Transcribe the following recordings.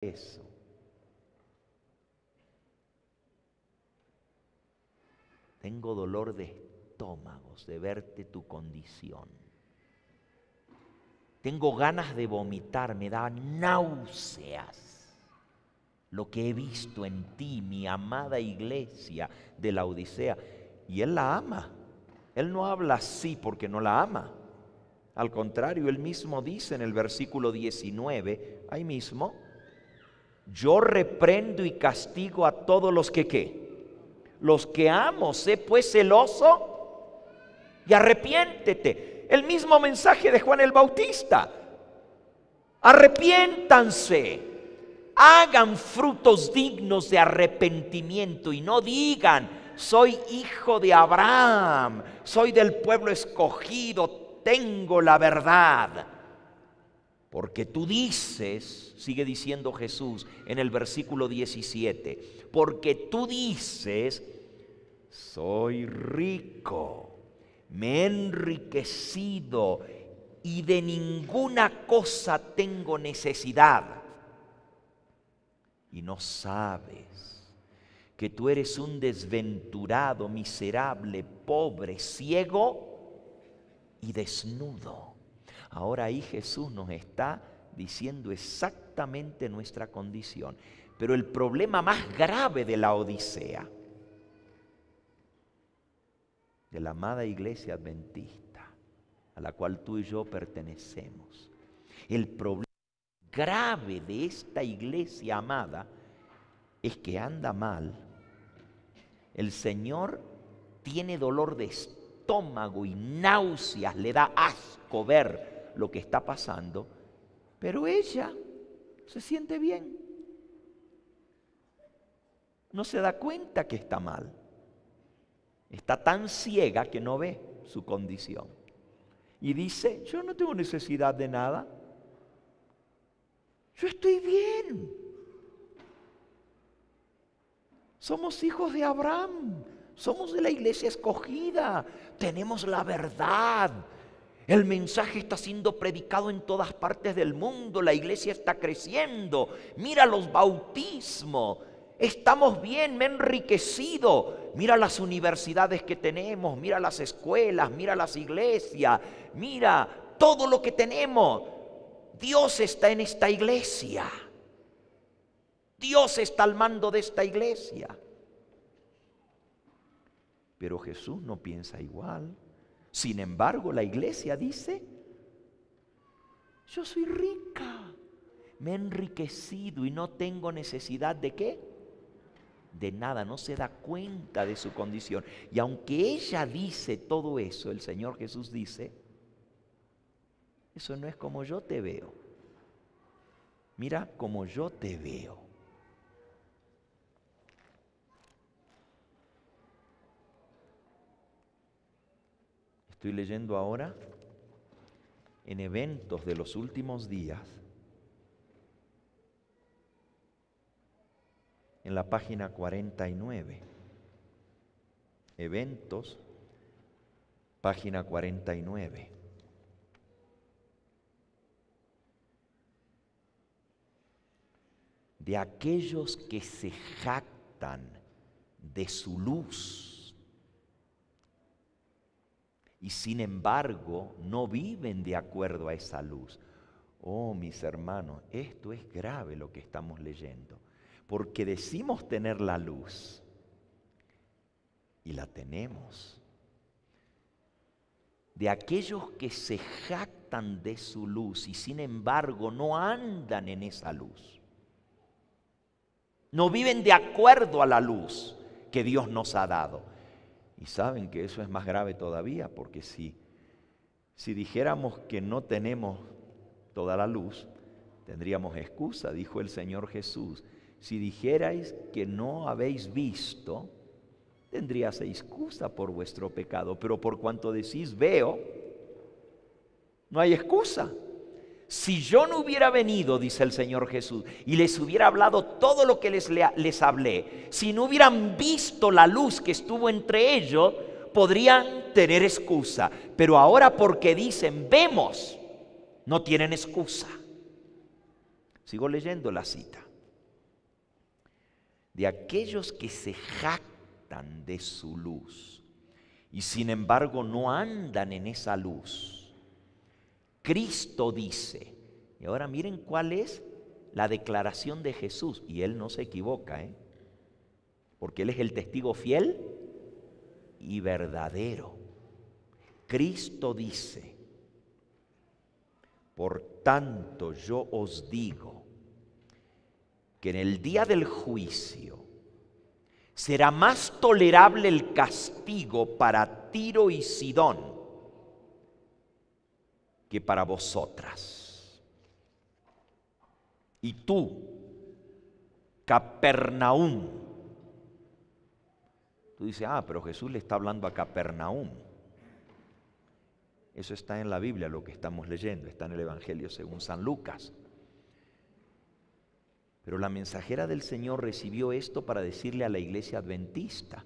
eso. Tengo dolor de estómagos de verte tu condición. Tengo ganas de vomitar, me da náuseas lo que he visto en ti, mi amada iglesia de la Odisea. Y Él la ama. Él no habla así porque no la ama. Al contrario, Él mismo dice en el versículo 19, ahí mismo, yo reprendo y castigo a todos los que ¿qué? Los que amo, sé pues celoso y arrepiéntete. El mismo mensaje de Juan el Bautista. Arrepiéntanse, hagan frutos dignos de arrepentimiento y no digan, soy hijo de Abraham, soy del pueblo escogido, tengo la verdad. Porque tú dices, sigue diciendo Jesús en el versículo 17, porque tú dices, soy rico, me he enriquecido y de ninguna cosa tengo necesidad. Y no sabes que tú eres un desventurado, miserable, pobre, ciego y desnudo. Ahora ahí Jesús nos está diciendo exactamente nuestra condición. Pero el problema más grave de la Odisea, de la amada iglesia adventista, a la cual tú y yo pertenecemos, el problema grave de esta iglesia amada es que anda mal. El Señor tiene dolor de estómago y náuseas, le da asco ver lo que está pasando, pero ella se siente bien. No se da cuenta que está mal. Está tan ciega que no ve su condición. Y dice, yo no tengo necesidad de nada. Yo estoy bien. Somos hijos de Abraham. Somos de la iglesia escogida. Tenemos la verdad. El mensaje está siendo predicado en todas partes del mundo. La iglesia está creciendo. Mira los bautismos. Estamos bien, me he enriquecido. Mira las universidades que tenemos. Mira las escuelas. Mira las iglesias. Mira todo lo que tenemos. Dios está en esta iglesia. Dios está al mando de esta iglesia. Pero Jesús no piensa igual. Sin embargo, la iglesia dice, yo soy rica, me he enriquecido y no tengo necesidad de ¿qué? De nada, no se da cuenta de su condición. Y aunque ella dice todo eso, el Señor Jesús dice, eso no es como yo te veo. Mira como yo te veo. Estoy leyendo ahora en Eventos de los Últimos Días, en la página 49. Eventos, página 49. De aquellos que se jactan de su luz y sin embargo no viven de acuerdo a esa luz. Oh, mis hermanos, esto es grave lo que estamos leyendo, porque decimos tener la luz y la tenemos. De aquellos que se jactan de su luz y sin embargo no andan en esa luz. No viven de acuerdo a la luz que Dios nos ha dado. Y saben que eso es más grave todavía, porque si dijéramos que no tenemos toda la luz, tendríamos excusa, dijo el Señor Jesús. Si dijerais que no habéis visto, tendríais excusa por vuestro pecado, pero por cuanto decís veo, no hay excusa. Si yo no hubiera venido, dice el Señor Jesús, y les hubiera hablado todo lo que les hablé, si no hubieran visto la luz que estuvo entre ellos, podrían tener excusa. Pero ahora porque dicen vemos, no tienen excusa. Sigo leyendo la cita. de aquellos que se jactan de su luz y sin embargo no andan en esa luz. Cristo dice, y ahora miren cuál es la declaración de Jesús, y Él no se equivoca, porque Él es el testigo fiel y verdadero. Cristo dice, por tanto yo os digo que en el día del juicio será más tolerable el castigo para Tiro y Sidón que para vosotras. Y tú, Capernaum. Tú dices, pero Jesús le está hablando a Capernaum. Eso está en la Biblia, lo que estamos leyendo, está en el Evangelio según San Lucas. Pero la mensajera del Señor recibió esto para decirle a la iglesia adventista.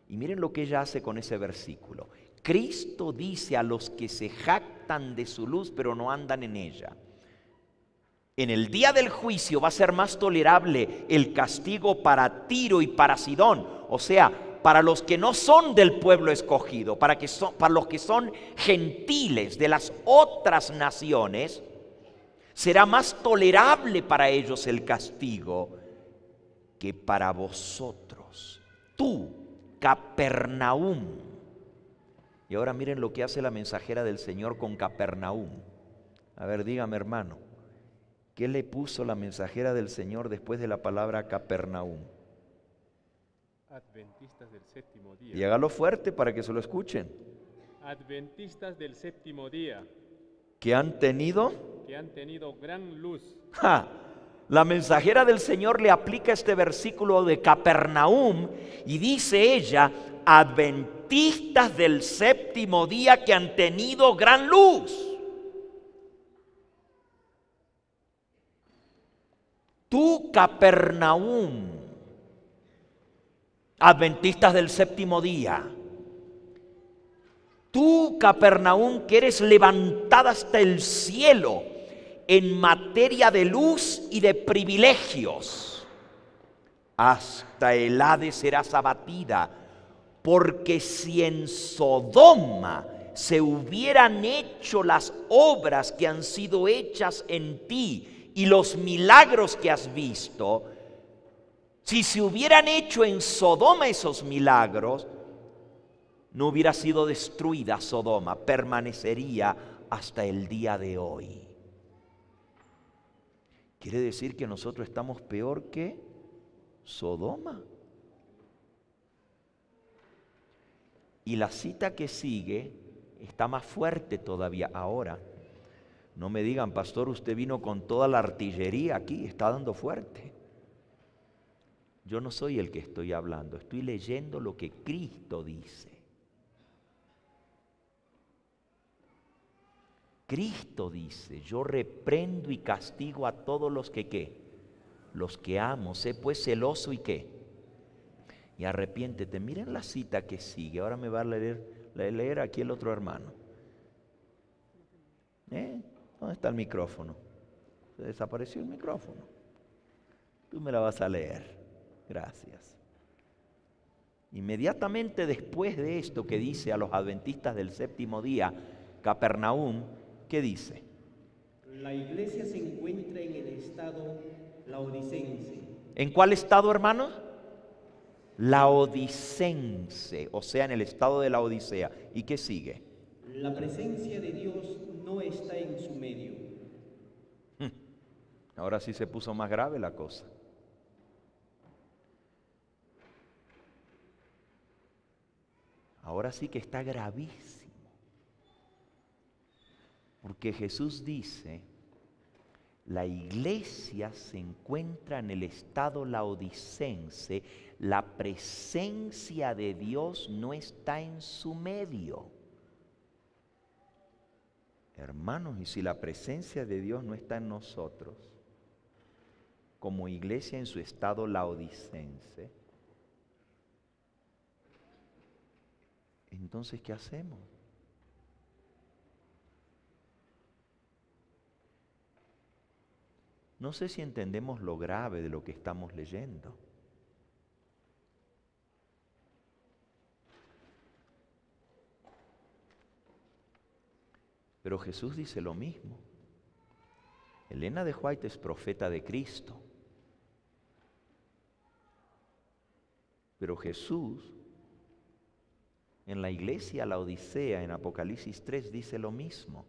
Y miren lo que ella hace con ese versículo. Cristo dice a los que se jactan de su luz, pero no andan en ella. En el día del juicio va a ser más tolerable el castigo para Tiro y para Sidón. O sea, para los que no son del pueblo escogido, para los que son gentiles de las otras naciones, será más tolerable para ellos el castigo que para vosotros. Tú, Capernaum. Y ahora miren lo que hace la mensajera del Señor con Capernaum. A ver, dígame, hermano, ¿qué le puso la mensajera del Señor después de la palabra Capernaum? Adventistas del séptimo día. Y hágalo fuerte para que se lo escuchen. Adventistas del séptimo día. ¿Que han tenido? Que han tenido gran luz. La mensajera del Señor le aplica este versículo de Capernaum y dice ella, adventistas del séptimo día que han tenido gran luz. Tú, Capernaum, adventistas del séptimo día. Tú, Capernaum, que eres levantada hasta el cielo en materia de luz y de privilegios, hasta el Hades serás abatida, porque si en Sodoma se hubieran hecho las obras que han sido hechas en ti y los milagros que has visto, si se hubieran hecho en Sodoma esos milagros, no hubiera sido destruida Sodoma, permanecería hasta el día de hoy. Quiere decir que nosotros estamos peor que Sodoma. Y la cita que sigue está más fuerte todavía ahora. No me digan, pastor, usted vino con toda la artillería aquí, está dando fuerte. Yo no soy el que estoy hablando, estoy leyendo lo que Cristo dice. Cristo dice, yo reprendo y castigo a todos los que ¿qué? Los que amo, sé pues celoso y ¿qué? Y arrepiéntete. Miren la cita que sigue, ahora me va a leer aquí el otro hermano. ¿Dónde está el micrófono? Se desapareció el micrófono. Tú me la vas a leer. Gracias. Inmediatamente después de esto que dice a los adventistas del séptimo día, Capernaum, ¿qué dice? La iglesia se encuentra en el estado laodicense. ¿En cuál estado, hermanos? Laodicense, o sea, en el estado de la Odisea. ¿Y qué sigue? La presencia de Dios no está en su medio. Ahora sí se puso más grave la cosa. Ahora sí que está gravísimo. Porque Jesús dice, la iglesia se encuentra en el estado laodicense, la presencia de Dios no está en su medio. Hermanos, y si la presencia de Dios no está en nosotros, como iglesia en su estado laodicense, entonces, ¿qué hacemos? No sé si entendemos lo grave de lo que estamos leyendo. Pero Jesús dice lo mismo. Elena de White es profeta de Cristo. Pero Jesús, en la iglesia Laodicea, en Apocalipsis 3, dice lo mismo.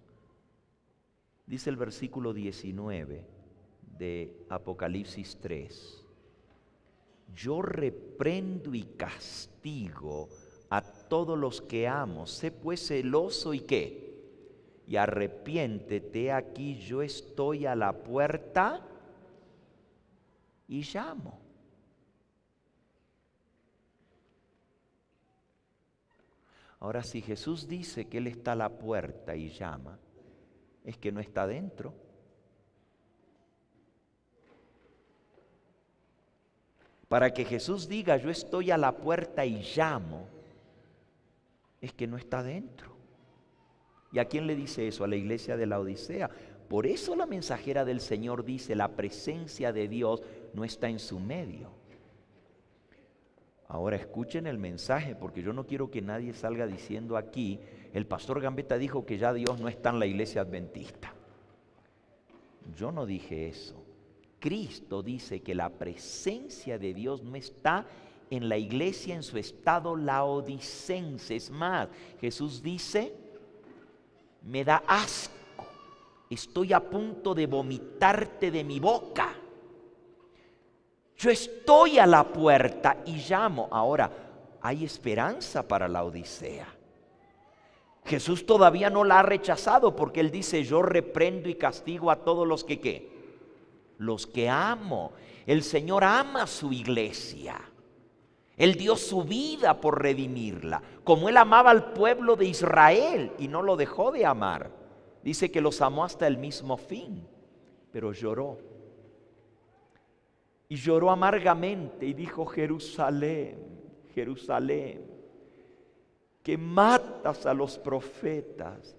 Dice el versículo 19 de Apocalipsis 3. Yo reprendo y castigo a todos los que amo. Sé pues celoso y ¿qué? Y arrepiéntete, aquí yo estoy a la puerta y llamo. Ahora, si Jesús dice que Él está a la puerta y llama, es que no está dentro. Para que Jesús diga, yo estoy a la puerta y llamo, es que no está dentro. ¿Y a quién le dice eso? A la iglesia de la Odisea. Por eso la mensajera del Señor dice, la presencia de Dios no está en su medio. Ahora escuchen el mensaje, porque yo no quiero que nadie salga diciendo aquí, el pastor Gambetta dijo que ya Dios no está en la iglesia adventista. Yo no dije eso. Cristo dice que la presencia de Dios no está en la iglesia en su estado laodicense. Es más, Jesús dice, me da asco, estoy a punto de vomitarte de mi boca. Yo estoy a la puerta y llamo. Ahora, hay esperanza para la Odisea. Jesús todavía no la ha rechazado porque Él dice, yo reprendo y castigo a todos los que ¿qué? Los que amo. El Señor ama a su iglesia. Él dio su vida por redimirla, como Él amaba al pueblo de Israel y no lo dejó de amar. Dice que los amó hasta el mismo fin, pero lloró. Y lloró amargamente y dijo, Jerusalén, Jerusalén, que matas a los profetas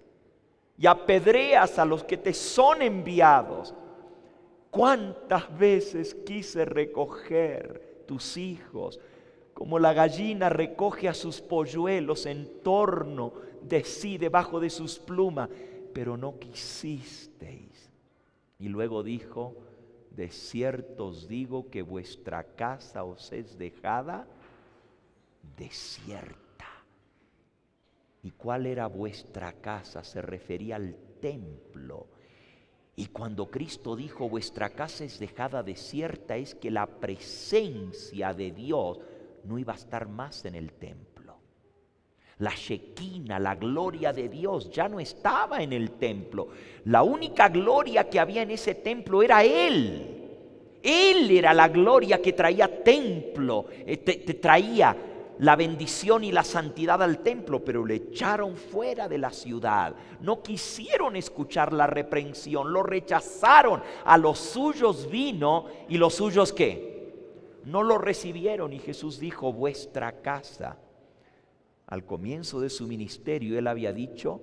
y apedreas a los que te son enviados. ¿Cuántas veces quise recoger tus hijos, como la gallina recoge a sus polluelos en torno de sí, debajo de sus plumas? Pero no quisisteis. Y luego dijo, de cierto os digo que vuestra casa os es dejada desierta. ¿Y cuál era vuestra casa? Se refería al templo. Y cuando Cristo dijo vuestra casa es dejada desierta, es que la presencia de Dios no iba a estar más en el templo. La Shekinah, la gloria de Dios, ya no estaba en el templo. La única gloria que había en ese templo era Él. Él era la gloria que traía templo, traía la bendición y la santidad al templo, pero le echaron fuera de la ciudad. No quisieron escuchar la reprensión, lo rechazaron. A los suyos vino y los suyos ¿qué? No lo recibieron. Y Jesús dijo, vuestra casa. Al comienzo de su ministerio Él había dicho,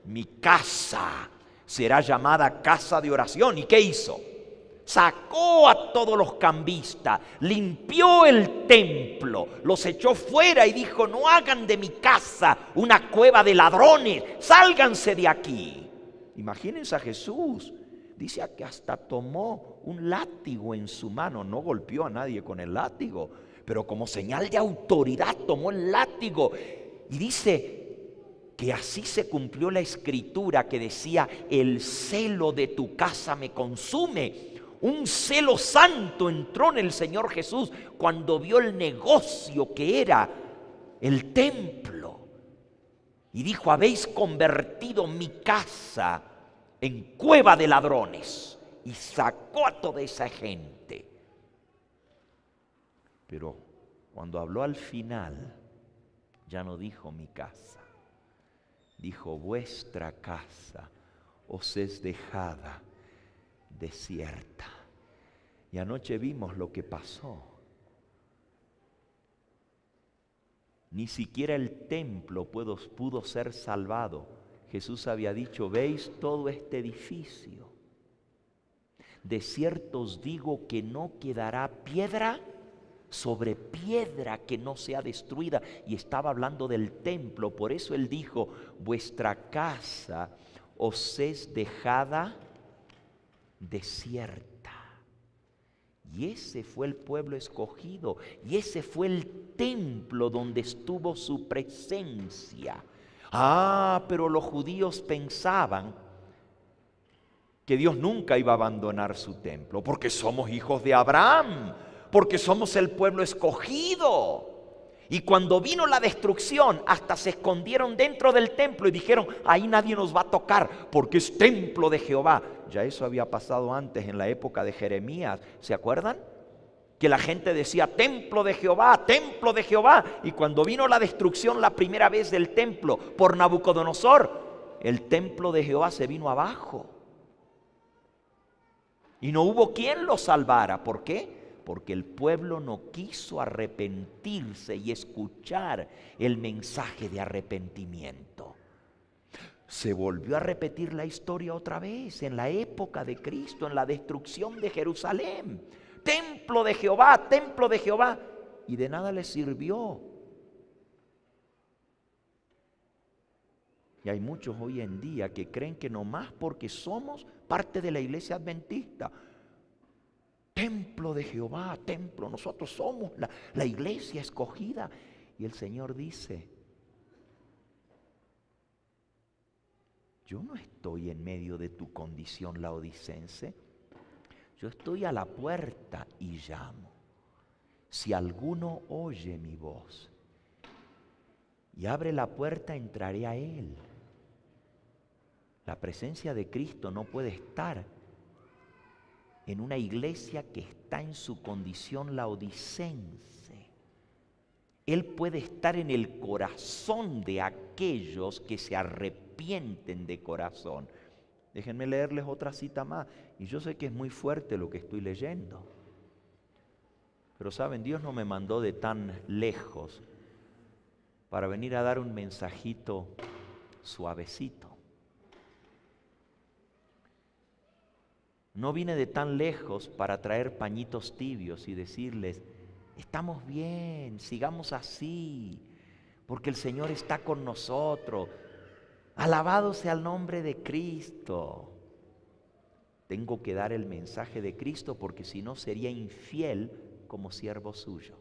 mi casa será llamada casa de oración. ¿Y qué hizo? Sacó a todos los cambistas, limpió el templo, los echó fuera y dijo, no hagan de mi casa una cueva de ladrones, sálganse de aquí. Imagínense a Jesús, dice que hasta tomó un látigo en su mano, no golpeó a nadie con el látigo, pero como señal de autoridad tomó el látigo y dice que así se cumplió la escritura que decía, el celo de tu casa me consume. Un celo santo entró en el Señor Jesús cuando vio el negocio que era el templo. Y dijo, habéis convertido mi casa en cueva de ladrones. Y sacó a toda esa gente. Pero cuando habló al final, ya no dijo mi casa. Dijo, vuestra casa os es dejada desierta. Y anoche vimos lo que pasó. Ni siquiera el templo pudo ser salvado. Jesús había dicho, ¿veis todo este edificio? De cierto os digo que no quedará piedra sobre piedra que no sea destruida. Y estaba hablando del templo. Por eso Él dijo, vuestra casa os es dejada desierta. Y ese fue el pueblo escogido, y ese fue el templo donde estuvo su presencia. Pero los judíos pensaban que Dios nunca iba a abandonar su templo, porque somos hijos de Abraham, porque somos el pueblo escogido. Y cuando vino la destrucción, hasta se escondieron dentro del templo y dijeron, ahí nadie nos va a tocar, porque es templo de Jehová. Ya eso había pasado antes, en la época de Jeremías, ¿se acuerdan? Que la gente decía, templo de Jehová, templo de Jehová. Y cuando vino la destrucción la primera vez del templo por Nabucodonosor, el templo de Jehová se vino abajo. Y no hubo quien lo salvara. ¿Por qué? Porque el pueblo no quiso arrepentirse y escuchar el mensaje de arrepentimiento. Se volvió a repetir la historia otra vez en la época de Cristo, en la destrucción de Jerusalén. Templo de Jehová, templo de Jehová. Y de nada les sirvió. Y hay muchos hoy en día que creen que nomás porque somos parte de la iglesia adventista, templo de Jehová, templo, nosotros somos la iglesia escogida. Y el Señor dice, yo no estoy en medio de tu condición laodicense, yo estoy a la puerta y llamo. Si alguno oye mi voz y abre la puerta, entraré a él. La presencia de Cristo no puede estar en una iglesia que está en su condición laodicense. Él puede estar en el corazón de aquellos que se arrepienten de corazón. Déjenme leerles otra cita más. Y yo sé que es muy fuerte lo que estoy leyendo. Pero saben, Dios no me mandó de tan lejos para venir a dar un mensajito suavecito. No vine de tan lejos para traer pañitos tibios y decirles, estamos bien, sigamos así, porque el Señor está con nosotros. Alabado sea el nombre de Cristo. Tengo que dar el mensaje de Cristo porque si no sería infiel como siervo suyo.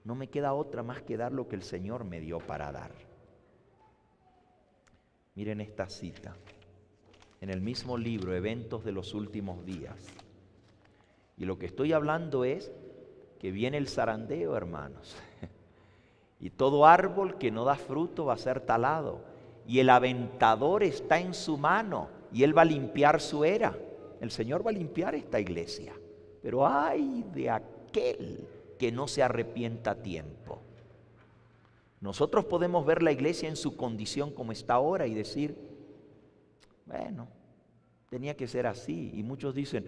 No me queda otra más que dar lo que el Señor me dio para dar. Miren esta cita. En el mismo libro, Eventos de los Últimos Días. Y lo que estoy hablando es que viene el zarandeo, hermanos. Y todo árbol que no da fruto va a ser talado. Y el aventador está en su mano y él va a limpiar su era. El Señor va a limpiar esta iglesia. Pero ay de aquel que no se arrepienta a tiempo. Nosotros podemos ver la iglesia en su condición como está ahora y decir, bueno, tenía que ser así. Y muchos dicen,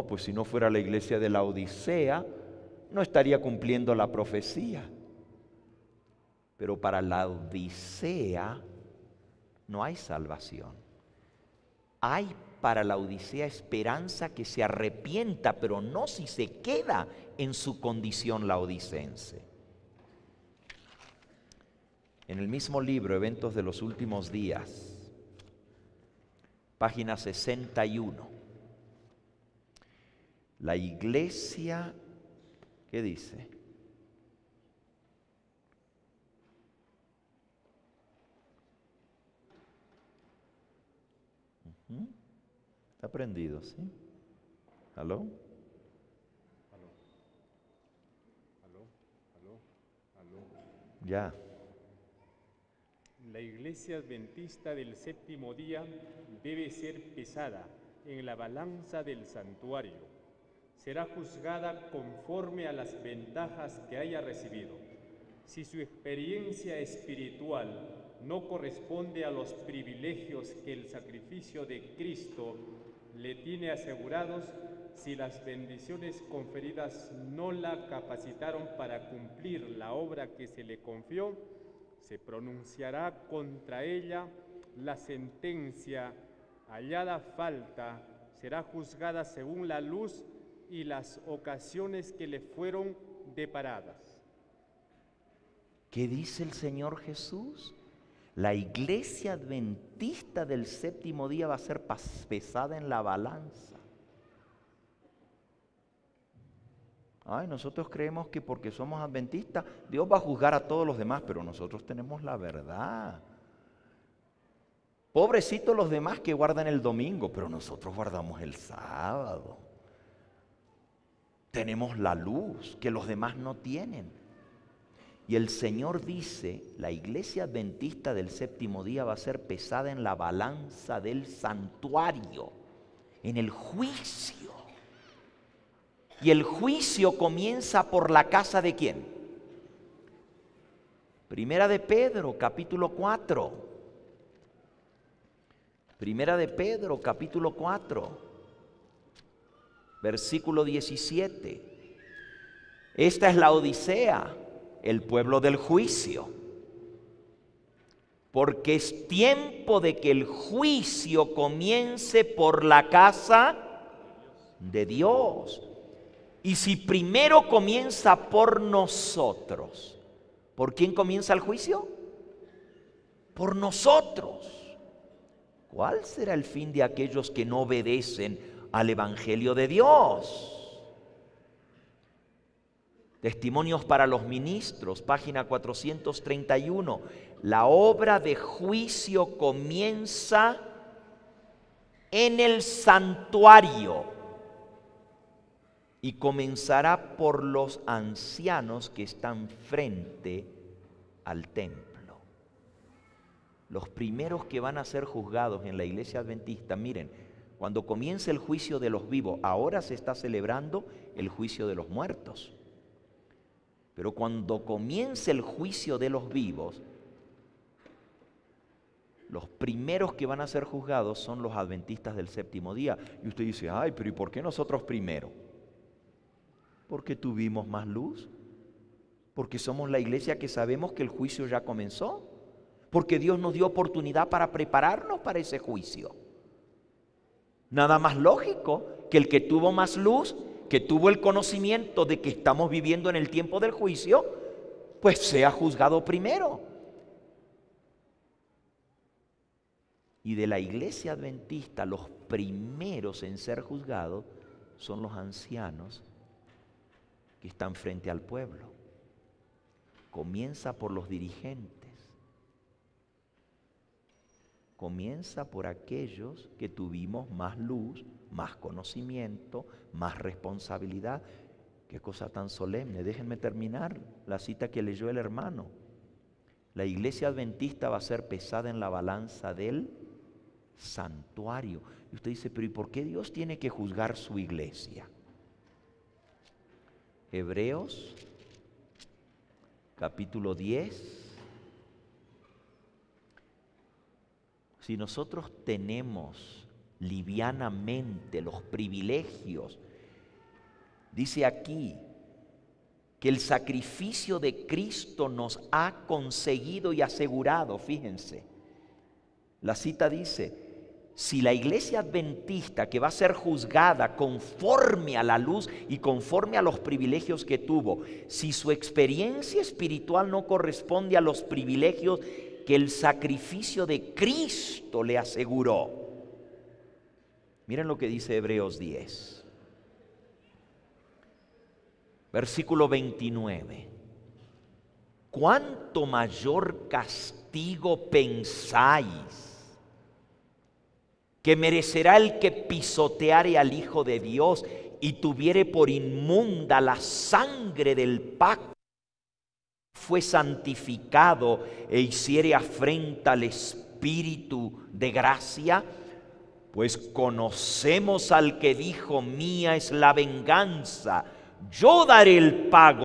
pues si no fuera la iglesia de la Odisea, no estaría cumpliendo la profecía. Pero para la Odisea no hay salvación. Hay para la Odisea esperanza que se arrepienta, pero no si se queda en su condición laodicense. En el mismo libro, Eventos de los Últimos Días, página 61. La iglesia, ¿qué dice? Está prendido, ¿sí? ¿Aló? Aló. Aló, aló, aló. Ya. La iglesia adventista del séptimo día debe ser pesada en la balanza del santuario. Será juzgada conforme a las ventajas que haya recibido. Si su experiencia espiritual no corresponde a los privilegios que el sacrificio de Cristo le tiene asegurados, si las bendiciones conferidas no la capacitaron para cumplir la obra que se le confió, se pronunciará contra ella la sentencia, hallada falta, será juzgada según la luz y las ocasiones que le fueron deparadas. ¿Qué dice el Señor Jesús? La iglesia adventista del séptimo día va a ser pesada en la balanza. Ay, nosotros creemos que porque somos adventistas, Dios va a juzgar a todos los demás, pero nosotros tenemos la verdad. Pobrecitos los demás que guardan el domingo, pero nosotros guardamos el sábado. Tenemos la luz que los demás no tienen. Y el Señor dice, la iglesia adventista del séptimo día va a ser pesada en la balanza del santuario, en el juicio. Y el juicio comienza por la casa ¿de quién? Primera de Pedro, capítulo 4. Primera de Pedro, capítulo 4, versículo 17. Esta es la Odisea, el pueblo del juicio. Porque es tiempo de que el juicio comience por la casa de Dios. Y si primero comienza por nosotros, ¿por quién comienza el juicio? Por nosotros. ¿Cuál será el fin de aquellos que no obedecen al Evangelio de Dios? Testimonios para los ministros, página 431. La obra de juicio comienza en el santuario y comenzará por los ancianos que están frente al templo. Los primeros que van a ser juzgados en la iglesia adventista, miren, cuando comience el juicio de los vivos, ahora se está celebrando el juicio de los muertos. Pero cuando comience el juicio de los vivos, los primeros que van a ser juzgados son los adventistas del séptimo día. Y usted dice, ay, pero ¿y por qué nosotros primero? Porque tuvimos más luz, porque somos la iglesia que sabemos que el juicio ya comenzó, porque Dios nos dio oportunidad para prepararnos para ese juicio. Nada más lógico que el que tuvo más luz, que tuvo el conocimiento de que estamos viviendo en el tiempo del juicio, pues sea juzgado primero. Y de la iglesia adventista, los primeros en ser juzgados son los ancianos que están frente al pueblo. Comienza por los dirigentes. Comienza por aquellos que tuvimos más luz, más conocimiento, más responsabilidad. Qué cosa tan solemne. Déjenme terminar la cita que leyó el hermano. La iglesia adventista va a ser pesada en la balanza del santuario. Y usted dice, pero ¿y por qué Dios tiene que juzgar su iglesia? Hebreos, capítulo 10. Si nosotros tenemos livianamente los privilegios, dice aquí que el sacrificio de Cristo nos ha conseguido y asegurado, fíjense. La cita dice, si la iglesia adventista que va a ser juzgada conforme a la luz y conforme a los privilegios que tuvo, si su experiencia espiritual no corresponde a los privilegios que el sacrificio de Cristo le aseguró. Miren lo que dice Hebreos 10, versículo 29. ¿Cuánto mayor castigo pensáis que merecerá el que pisoteare al Hijo de Dios y tuviere por inmunda la sangre del pacto? Fue santificado e hiciere afrenta al Espíritu de gracia, pues conocemos al que dijo, mía es la venganza, yo daré el pago,